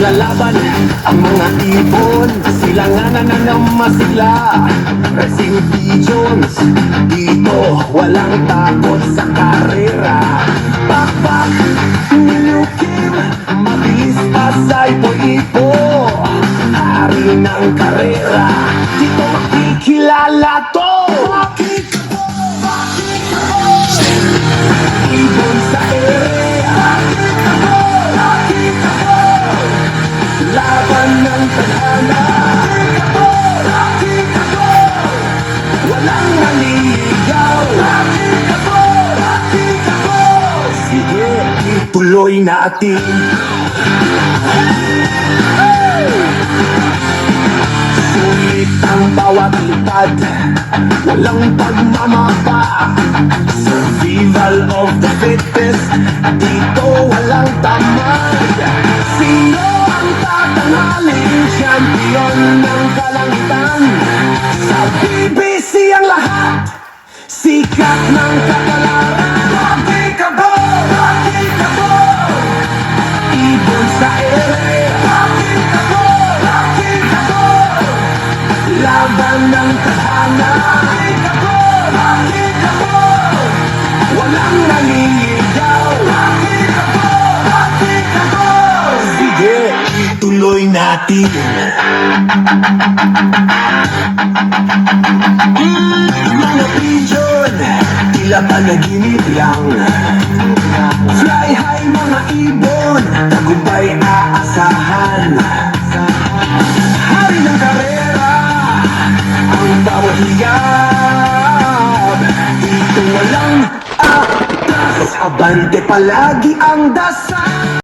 lalaban ang mga ibon. Sila nga nananamasigla, racing pigeons. Dito walang takot sa karera. Pakpak, nilukim, mabilis pa sa ipo-ipo. Hari ng karera, dito makikilala to. Ibon sa ere, laban ng tadhana. Walang maliligaw. Sige, ituloy natin. Sulit ang bawat lipad, walang pagmamapa. Survival of the fittest, dito walang tamad. Sino ang tatanghaling champion ng kalangitan? Sa BBC ang lahat, sikat ng kapalaran. Rocky Cabo, Rocky Cabo, ibon sa ere. Rocky Cabo, Rocky Cabo, laban ng tadhana. Rocky Cabo, Rocky Cabo, walang naliligaw. Rocky Cabo, Rocky Cabo, sige, ituloy natin. Mga pigeon, tila panaginip lang. Fly high mga ibon, tagumpay aasahan. Hari ng karera, ang bawat hiyab. Dito walang atras, abante palagi ang dasal.